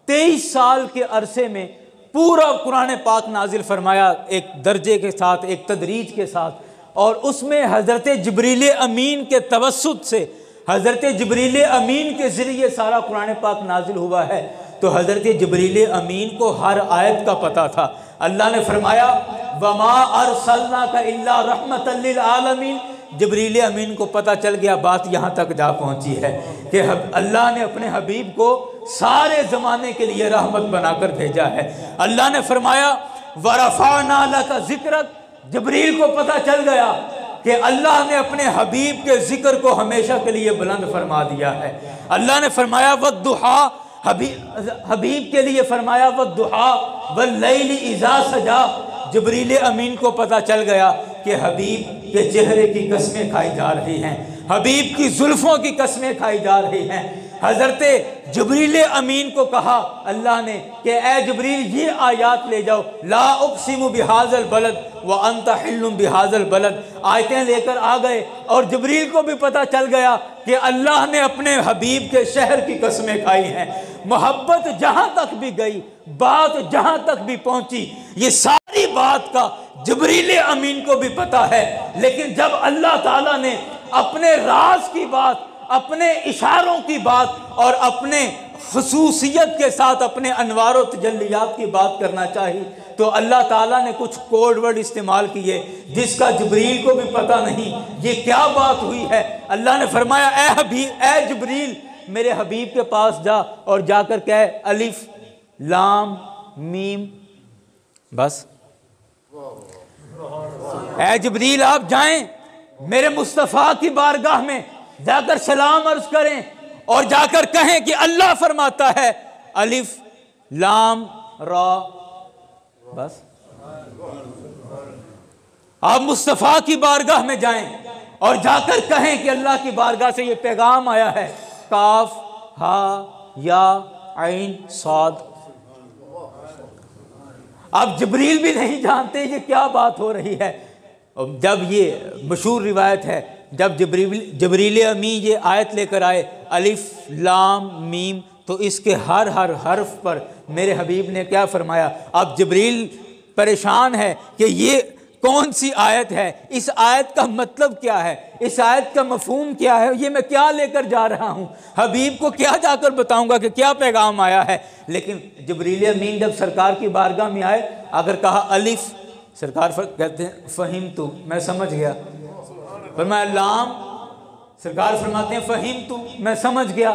23 سال کے عرصے میں پورا قرآن پاک نازل فرمایا، ایک درجے کے ساتھ، ایک تدریج کے ساتھ، اور اس میں حضرت جبریل امین کے توسط سے، حضرت جبریل امین کے ذریعے سارا قرآن پاک نازل ہوا ہے۔ تو حضرت جبریل امین کو ہر آیت کا پتہ تھا۔ اللہ نے فرمایا وَمَا أَرْسَلْنَاكَ إِلَّا رَحْمَةً لِّلْعَالَمِينَ، جبریل امین کو پتہ چل گیا، بات یہاں تک جا پہنچی ہے کہ اللہ نے اپنے حبیب کو سارے زمانے کے لیے رحمت بنا کر بھیجا ہے۔ اللہ نے فرمایا وَرَفَعْنَا لَكَ ذِكْرَكَ، جبریل کو پتہ چل گیا کہ اللہ نے اپنے حبیب کے ذکر کو ہمیشہ کے لیے بلند فرما دیا ہے۔ اللہ نے فرمایا وَالضُّحَىٰ، حبیب کے لیے فرمایا وَالضُّحَىٰ وَاللَّيْلِ إِذَا سَجَىٰ، جبریل امین کو پتہ چل گیا کہ حبیب کے چہرے کی قسمیں کھائی جا رہی ہیں، حبیب کی زلفوں کی قسمیں کھائی جا رہی ہیں۔ حضرت جبریل امین کو کہا اللہ نے کہ اے جبریل یہ آیات لے جاؤ، لا اقسم بہذا البلد وانت حل بہذا البلد، آیتیں لے کر آ گئے، اور جبریل کو بھی پتہ چل گیا کہ اللہ نے اپنے حبیب کے شہر کی قسمیں کھائی ہیں۔ محبت جہاں تک بھی گئی، بات جہاں تک بھی پہنچی، یہ ساری بات کا جبریل امین کو بھی پتہ ہے، لیکن جب اللہ تعالیٰ نے اپنے راز کی بات، اپنے اشاروں کی بات اور اپنے خصوصیت کے ساتھ اپنے انوار و تجلیات کی بات کرنا چاہی تو اللہ تعالیٰ نے کچھ کوڈ ورڈ استعمال کیے جس کا جبریل کو بھی پتہ نہیں یہ کیا بات ہوئی ہے۔ اللہ نے فرمایا اے جبریل میرے حبیب کے پاس جا اور جا کر کہے الف لام میم، بس۔ اے جبریل آپ جائیں میرے مصطفیٰ کی بارگاہ میں، جا کر سلام عرض کریں اور جا کر کہیں کہ اللہ فرماتا ہے الف لام را، بس۔ آپ مصطفیٰ کی بارگاہ میں جائیں اور جا کر کہیں کہ اللہ کی بارگاہ سے یہ پیغام آیا ہے، کاف ہا یا عین صاد۔ اب جبریل بھی نہیں جانتے یہ کیا بات ہو رہی ہے۔ جب یہ مشہور روایت ہے، جب جبریل امین یہ آیت لے کر آئے الف لام میم، تو اس کے ہر حرف پر میرے حبیب نے کیا فرمایا؟ اب جبریل پریشان ہے کہ یہ کون سی آیت ہے، اس آیت کا مطلب کیا ہے، اس آیت کا مفہوم کیا ہے، یہ میں کیا لے کر جا رہا ہوں، حبیب کو کیا جا کر بتاؤں گا کہ کیا پیغام آیا ہے۔ لیکن جبریل امین جب سرکار کی بارگاہ میں آئے، اگر کہا الف، سرکار کہتے ہیں فہمتو، میں سمجھ گیا۔ فرمایا لام، سرکار فرماتے ہیں فہمتو، میں سمجھ گیا۔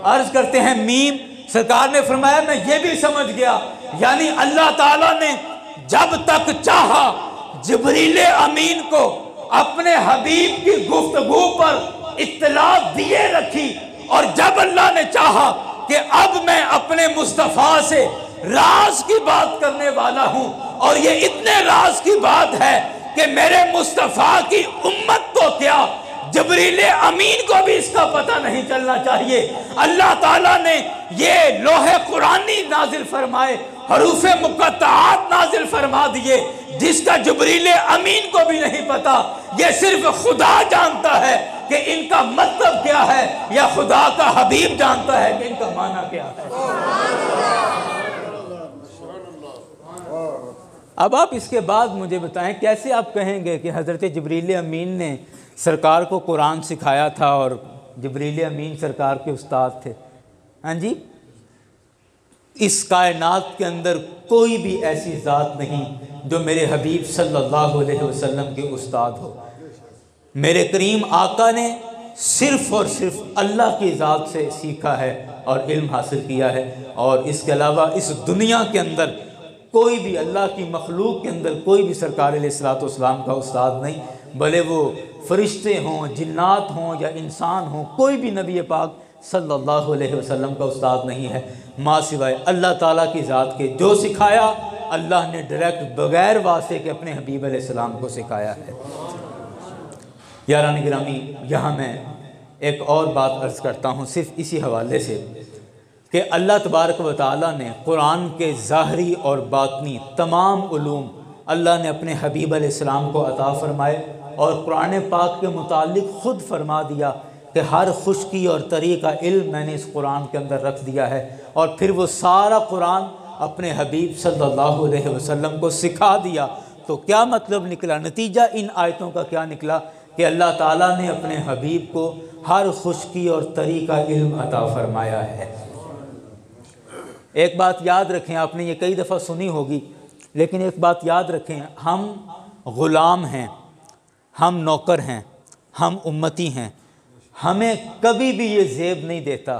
عرض کرتے ہیں میم، سرکار نے فرمایا میں یہ بھی سمجھ گیا۔ یعنی اللہ تعالیٰ نے جب تک چاہا، جبریل امین کو اپنے حبیب کی گفتگو پر اطلاع دیے رکھی، اور جب اللہ نے چاہا کہ اب میں اپنے مصطفیٰ سے راز کی بات کرنے والا ہوں، اور یہ اتنے راز کی بات ہے کہ میرے مصطفیٰ کی امت کو کیا، جبریل امین کو بھی اس کا پتہ نہیں چلنا چاہیے، اللہ تعالیٰ نے یہ لوح قرآنی نازل فرمائے، حروف مقطعات نازل فرما دیے، جس کا جبریل امین کو بھی نہیں پتا، یہ صرف خدا جانتا ہے کہ ان کا مطلب کیا ہے، یا خدا کا حبیب جانتا ہے کہ ان کا معنی کیا ہے۔ اب آپ اس کے بعد مجھے بتائیں کیسے آپ کہیں گے کہ حضرت جبریل امین نے سرکار کو قرآن سکھایا تھا اور جبریل امین سرکار کے استاد تھے؟ ہاں جی، اس کائنات کے اندر کوئی بھی ایسی ذات نہیں جو میرے حبیب صلی اللہ علیہ وسلم کے استاد ہو۔ میرے کریم آقا نے صرف اور صرف اللہ کی ذات سے سیکھا ہے اور علم حاصل کیا ہے، اور اس کے علاوہ اس دنیا کے اندر کوئی بھی اللہ کی مخلوق کے اندر کوئی بھی سرکار علیہ الصلوۃ والسلام کا استاد نہیں، بھلے وہ فرشتے ہوں، جنات ہوں یا انسان ہوں، کوئی بھی نبی پاک صلی اللہ علیہ وسلم کا استاد نہیں ہے، ماں سوائے اللہ تعالیٰ کی ذات کے۔ جو سکھایا اللہ نے ڈائریکٹ بغیر واسطے کے اپنے حبیب علیہ السلام کو سکھایا ہے۔ یاران گرامی، یہاں میں ایک اور بات عرض کرتا ہوں صرف اسی حوالے سے کہ اللہ تبارک و تعالیٰ نے قرآن کے ظاہری اور باطنی تمام علوم اللہ نے اپنے حبیب علیہ السلام کو عطا فرمائے، اور قرآن پاک کے متعلق خود فرما دیا کہ ہر خشکی اور طریقہ علم میں نے اس قرآن کے اندر رکھ دیا ہے، اور پھر وہ سارا قرآن اپنے حبیب صلی اللہ علیہ وسلم کو سکھا دیا۔ تو کیا مطلب نکلا، نتیجہ ان آیتوں کا کیا نکلا کہ اللہ تعالیٰ نے اپنے حبیب کو ہر خشکی اور طریقہ علم عطا فرمایا ہے۔ ایک بات یاد رکھیں، آپ نے یہ کئی دفعہ سنی ہوگی، لیکن ایک بات یاد رکھیں، ہم غلام ہیں، ہم نوکر ہیں، ہم امتی ہیں، ہمیں کبھی بھی یہ زیب نہیں دیتا،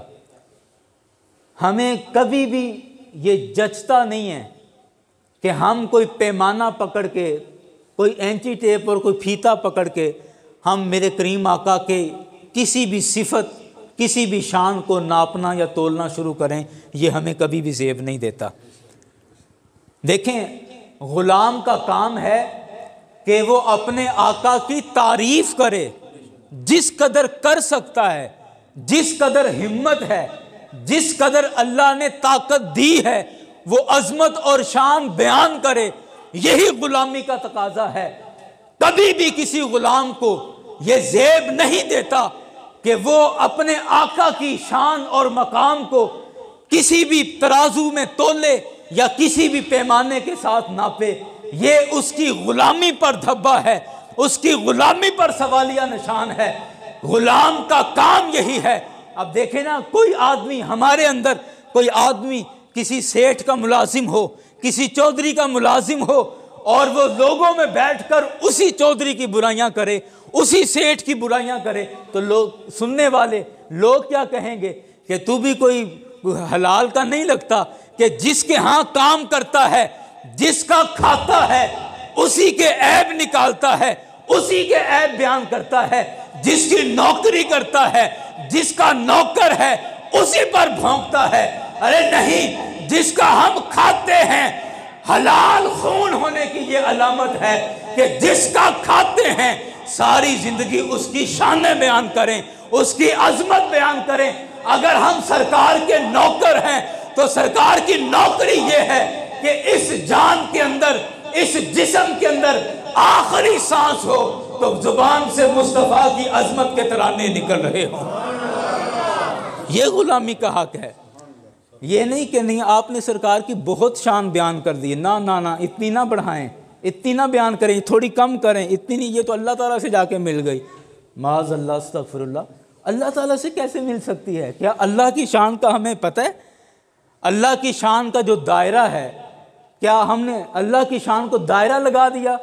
ہمیں کبھی بھی یہ جچتا نہیں ہے کہ ہم کوئی پیمانہ پکڑ کے، کوئی اینچی ٹیپ اور کوئی پھیتا پکڑ کے ہم میرے کریم آقا کے کسی بھی صفت، کسی بھی شان کو ناپنا یا تولنا شروع کریں، یہ ہمیں کبھی بھی زیب نہیں دیتا۔ دیکھیں، غلام کا کام ہے کہ وہ اپنے آقا کی تعریف کرے، جس قدر کر سکتا ہے، جس قدر ہمت ہے، جس قدر اللہ نے طاقت دی ہے، وہ عظمت اور شان بیان کرے، یہی غلامی کا تقاضا ہے۔ کبھی بھی کسی غلام کو یہ زیب نہیں دیتا کہ وہ اپنے آقا کی شان اور مقام کو کسی بھی ترازو میں تولے یا کسی بھی پیمانے کے ساتھ ناپے، یہ اس کی غلامی پر دھبا ہے، اس کی غلامی پر سوالیہ نشان ہے۔ غلام کا کام یہی ہے۔ اب دیکھیں نا، کوئی آدمی ہمارے اندر، کوئی آدمی کسی سیٹھ کا ملازم ہو، کسی چودھری کا ملازم ہو، اور وہ لوگوں میں بیٹھ کر اسی چودھری کی برائیاں کرے، اسی سیٹھ کی برائیاں کرے، تو لوگ، سننے والے لوگ کیا کہیں گے کہ تو بھی کوئی حلال کا نہیں لگتا، کہ جس کے ہاں کام کرتا ہے، جس کا کھاتا ہے، اسی کے عیب نکالتا ہے، اسی کے عیب بیان کرتا ہے، جس کی نوکری کرتا ہے، جس کا نوکر ہے، اسی پر بھونکتا ہے۔ ارے نہیں، جس کا ہم کھاتے ہیں، حلال خون ہونے کی یہ علامت ہے کہ جس کا کھاتے ہیں ساری زندگی اس کی شانیں بیان کریں، اس کی عظمت بیان کریں۔ اگر ہم سرکار کے نوکر ہیں تو سرکار کی نوکری یہ ہے کہ اس جان کے اندر، اس جسم کے اندر آخری سانس ہو تو زبان سے مصطفیٰ کی عظمت کے ترانے نکل رہے ہوں۔ یہ غلامی کا حق ہے۔ یہ نہیں کہ نہیں آپ نے سرکار کی بہت شان بیان کر دی، نہ نہ نہ، اتنی نہ بڑھائیں، اتنی نہ بیان کریں، تھوڑی کم کریں، اتنی نہیں، یہ تو اللہ تعالیٰ سے جا کے مل گئی۔ معاذ اللہ، استغفر اللہ، اللہ تعالیٰ سے کیسے مل سکتی ہے؟ کیا اللہ کی شان کا ہمیں پتہ ہے؟ اللہ کی شان کا جو دائرہ ہے، کیا ہم نے اللہ کی شان کو دائرہ لگا دیا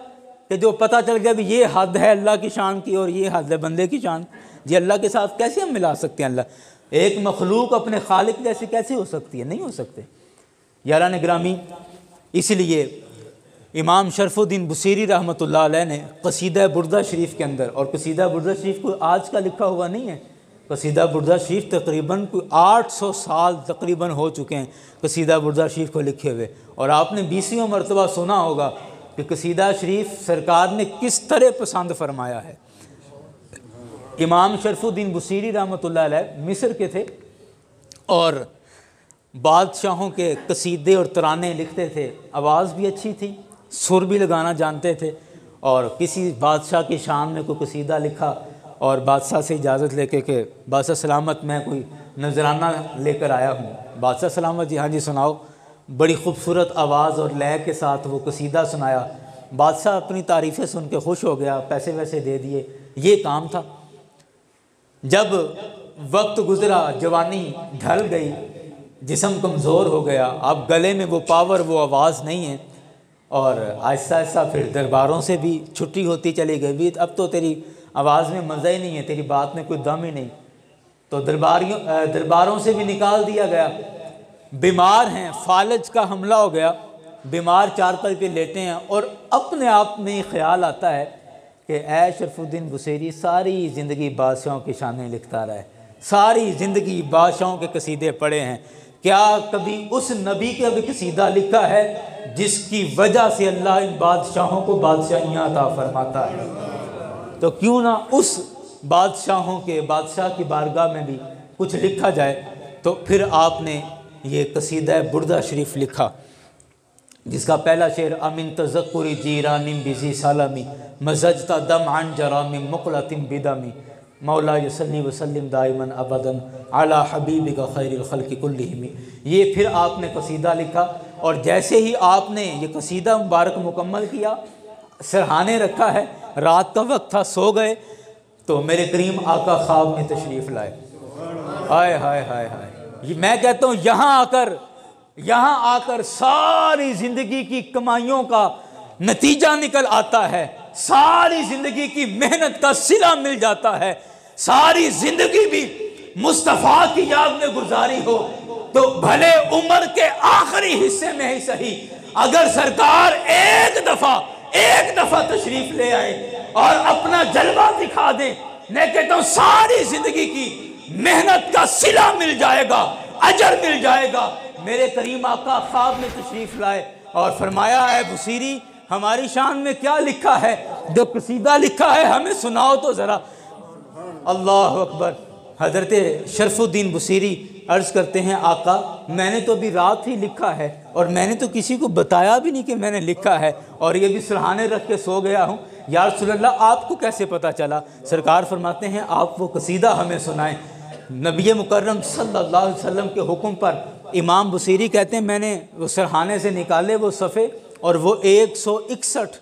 کہ جو پتہ چل گیا بھی یہ حد ہے اللہ کی شان کی اور یہ حد ہے بندے کی شان؟ جی اللہ کے ساتھ کیسے ہم ملا سکتے ہیں؟ اللہ، ایک مخلوق اپنے خالق جیسے کیسے ہو سکتی ہے؟ نہیں ہو سکتے۔ یاران گرامی، اس لیے امام شرف الدین بصیری رحمۃ اللہ علیہ نے قصیدہ بردہ شریف کے اندر، اور قصیدہ بردہ شریف کوئی آج کا لکھا ہوا نہیں ہے، قصیدہ بردہ شریف تقریباً کوئی 800 سال تقریباً ہو چکے ہیں قصیدہ بردہ شریف کو لکھے ہوئے، اور آپ نے 20ویں مرتبہ سنا ہوگا کہ قصیدہ شریف سرکار نے کس طرح پسند فرمایا ہے۔ امام شرف الدین بصیری رحمۃ اللہ علیہ مصر کے تھے اور بادشاہوں کے قصیدے اور ترانے لکھتے تھے، آواز بھی اچھی تھی، سر بھی لگانا جانتے تھے، اور کسی بادشاہ کی شان میں کوئی قصیدہ لکھا اور بادشاہ سے اجازت لے کے کہ بادشاہ سلامت میں کوئی نذرانہ لے کر آیا ہوں، بادشاہ سلامت جی ہاں جی سناؤ، بڑی خوبصورت آواز اور لے کے ساتھ وہ قصیدہ سنایا، بادشاہ اپنی تعریفیں سن کے خوش ہو گیا، پیسے ویسے دے دیے، یہ کام تھا۔ جب وقت گزرا، جوانی ڈھل گئی، جسم کمزور ہو گیا، اب گلے میں وہ پاور، وہ آواز نہیں ہے، اور آہستہ آہستہ پھر درباروں سے بھی چھٹی ہوتی چلی گئی، اب تو تیری آواز میں مزہ ہی نہیں ہے، تیری بات میں کوئی دم ہی نہیں، تو درباروں سے بھی نکال دیا گیا۔ بیمار ہیں، فالج کا حملہ ہو گیا، بیمار چارپائی پہ لیٹے ہیں، اور اپنے آپ میں خیال آتا ہے کہ اے شرف الدین بصیری ساری زندگی بادشاہوں کی شانیں لکھتا رہے، ساری زندگی بادشاہوں کے قصیدے پڑھے ہیں، کیا کبھی اس نبی کا بھی قصیدہ لکھا ہے جس کی وجہ سے اللہ ان بادشاہوں کو بادشاہیاں عطا فرماتا ہے؟ تو کیوں نہ اس بادشاہوں کے بادشاہ کی بارگاہ میں بھی کچھ لکھا جائے۔ تو پھر آپ نے یہ قصیدہ بردہ شریف لکھا، جس کا پہلا شعر امن تذکر جیران بزی سالمی مزجت دم عن جرام مقلت بدمی مولا یصلی وسلم دائما ابدا علی حبیبک خیر الخلق کلہم۔ یہ پھر آپ نے قصیدہ لکھا، اور جیسے ہی آپ نے یہ قصیدہ مبارک مکمل کیا، سرہانے رکھا ہے، رات کا وقت تھا، سو گئے، تو میرے کریم آقا خواب میں تشریف لائے۔ ہائے ہائے ہائے ہائے، میں کہتا ہوں یہاں آ کر ساری زندگی کی کمائیوں کا نتیجہ نکل آتا ہے، ساری زندگی کی محنت کا صلہ مل جاتا ہے، ساری زندگی بھی مصطفیٰ کی یاد میں گزاری ہو تو بھلے عمر کے آخری حصے میں ہی صحیح، اگر سرکار ایک دفعہ تشریف لے آئے اور اپنا جلوہ دکھا دیں، میں کہتا ہوں ساری زندگی کی محنت کا صلہ مل جائے گا، اجر مل جائے گا۔ میرے کریم آقا خواب میں تشریف لائے اور فرمایا اے بصیری ہماری شان میں کیا لکھا ہے، جو قصیدہ لکھا ہے ہمیں سناؤ تو ذرا۔ اللہ اکبر۔ حضرت شرف الدین بصیری عرض کرتے ہیں آقا میں نے تو ابھی رات ہی لکھا ہے، اور میں نے تو کسی کو بتایا بھی نہیں کہ میں نے لکھا ہے، اور یہ بھی سرہانے رکھ کے سو گیا ہوں، یا رسول اللہ آپ کو کیسے پتہ چلا؟ سرکار فرماتے ہیں آپ وہ قصیدہ ہمیں سنائیں۔ نبی مکرم صلی اللہ علیہ وسلم کے حکم پر امام بصیری کہتے ہیں میں نے وہ سرہانے سے نکالے وہ صفحے، اور وہ 161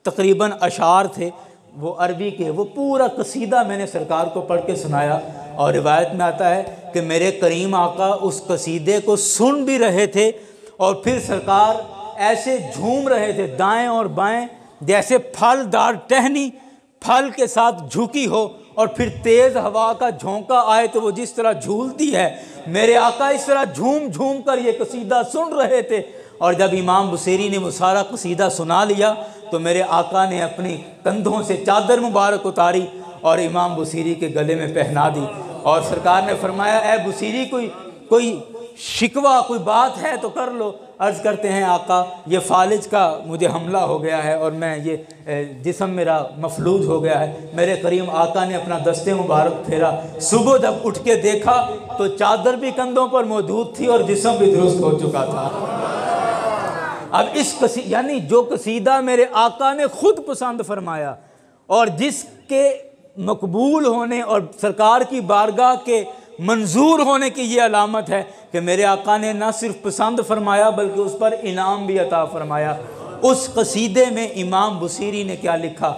تقریباً اشعار تھے وہ عربی کے، وہ پورا قصیدہ میں نے سرکار کو پڑھ کے سنایا، اور روایت میں آتا ہے کہ میرے کریم آقا اس قصیدے کو سن بھی رہے تھے، اور پھر سرکار ایسے جھوم رہے تھے دائیں اور بائیں جیسے پھل دار ٹہنی پھل کے ساتھ جھکی ہو، اور پھر تیز ہوا کا جھونکا آئے تو وہ جس طرح جھولتی ہے، میرے آقا اس طرح جھوم جھوم کر یہ قصیدہ سن رہے تھے۔ اور جب امام بصیری نے وہ سارا قصیدہ سنا لیا تو میرے آقا نے اپنی کندھوں سے چادر مبارک اتاری اور امام بصیری کے گلے میں پہنا دی، اور سرکار نے فرمایا اے بصیری کوئی شکوہ کوئی بات ہے تو کر لو۔ عرض کرتے ہیں آقا یہ فالج کا مجھے حملہ ہو گیا ہے اور میں یہ جسم میرا مفلوج ہو گیا ہے۔ میرے کریم آقا نے اپنا دست مبارک پھیرا، صبح جب اٹھ کے دیکھا تو چادر بھی کندھوں پر موجود تھی اور جسم بھی درست ہو چکا تھا۔ اب یعنی جو قصیدہ میرے آقا نے خود پسند فرمایا اور جس کے مقبول ہونے اور سرکار کی بارگاہ کے منظور ہونے کی یہ علامت ہے کہ میرے آقا نے نہ صرف پسند فرمایا بلکہ اس پر انعام بھی عطا فرمایا۔ اس قصیدے میں امام بصیری نے کیا لکھا؟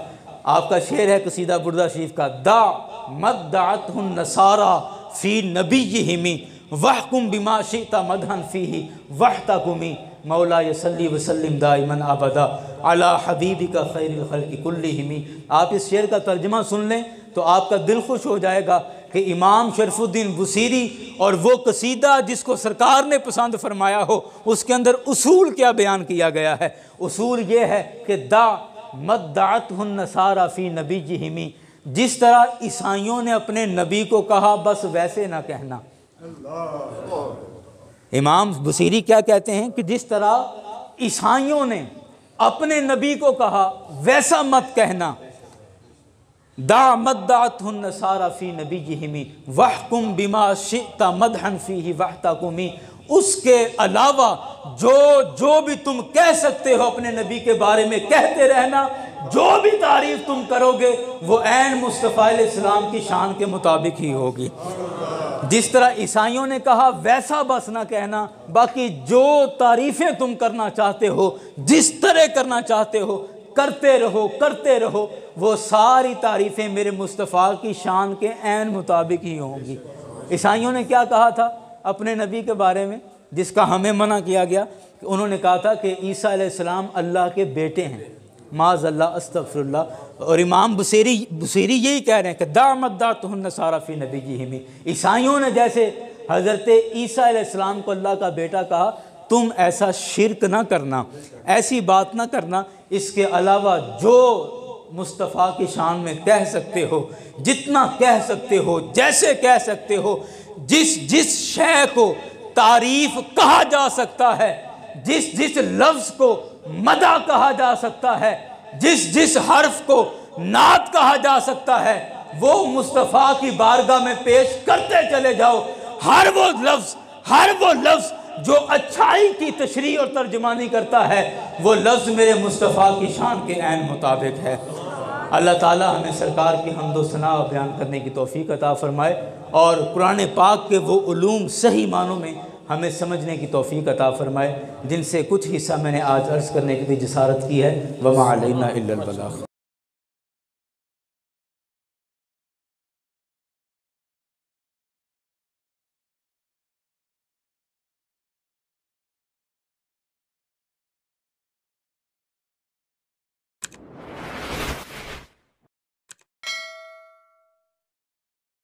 آپ کا شعر ہے قصیدہ بردہ شریف کا، دا مد دعتہ النصارى فی نبیہم وحکم بما شئت مدحا فیہ وحتکمی مولا یصلی وسلم دائما ابدا علی حبیبک خیر الخلق کلہم۔ آپ اس شعر کا ترجمہ سن لیں تو آپ کا دل خوش ہو جائے گا کہ کہ امام شرف الدین بصیری اور وہ قصیدہ جس کو سرکار نے پسند فرمایا ہو اس کے اندر اصول کیا بیان کیا گیا ہے؟ اصول یہ ہے کہ دا مدعتہ النصارى فی نبیہم، جس طرح عیسائیوں نے اپنے نبی کو کہا بس ویسے نہ کہنا۔ امام بصیری کیا کہتے ہیں کہ جس طرح عیسائیوں نے اپنے نبی کو کہا ویسا مت کہنا۔ دا مدعتہ النصارى فی نبیہم واحکم بما شئت مدحا فیہ واحتکمی، اس کے علاوہ جو بھی تم کہہ سکتے ہو اپنے نبی کے بارے میں کہتے رہنا، جو بھی تعریف تم کرو گے وہ عین مصطفیٰ علیہ السلام کی شان کے مطابق ہی ہوگی۔ جس طرح عیسائیوں نے کہا ویسا بس نہ کہنا، باقی جو تعریفیں تم کرنا چاہتے ہو، جس طرح کرنا چاہتے ہو کرتے رہو، وہ ساری تعریفیں میرے مصطفیٰ کی شان کے عین مطابق ہی ہوں گی۔ عیسائیوں نے کیا کہا تھا اپنے نبی کے بارے میں جس کا ہمیں منع کیا گیا؟ کہ انہوں نے کہا تھا کہ عیسیٰ علیہ السلام اللہ کے بیٹے ہیں، معاذ اللہ استغفر اللہ۔ اور امام بصیری یہی کہہ رہے ہیں کہ دا مدعتہ النصارى فی نبیہم، عیسائیوں نے جیسے حضرت عیسیٰ علیہ السلام کو اللہ کا بیٹا کہا، تم ایسا شرک نہ کرنا، ایسی بات نہ کرنا، اس کے علاوہ جو مصطفیٰ کی شان میں کہہ سکتے ہو، جتنا کہہ سکتے ہو، جیسے کہہ سکتے ہو، جس شے کو تعریف کہا جا سکتا ہے، جس لفظ کو مدح کہا جا سکتا ہے، جس حرف کو نعت کہا جا سکتا ہے، وہ مصطفیٰ کی بارگاہ میں پیش کرتے چلے جاؤ۔ ہر وہ لفظ جو اچھائی کی تشریح اور ترجمانی کرتا ہے، وہ لفظ میرے مصطفیٰ کی شان کے عین مطابق ہے۔ اللہ تعالیٰ ہمیں سرکار کی حمد و ثنا بیان کرنے کی توفیق عطا فرمائے، اور قرآن پاک کے وہ علوم صحیح معنوں میں ہمیں سمجھنے کی توفیق عطا فرمائے، جن سے کچھ حصہ میں نے آج عرض کرنے کی جسارت کی ہے۔ وما علینا الا البلاغ۔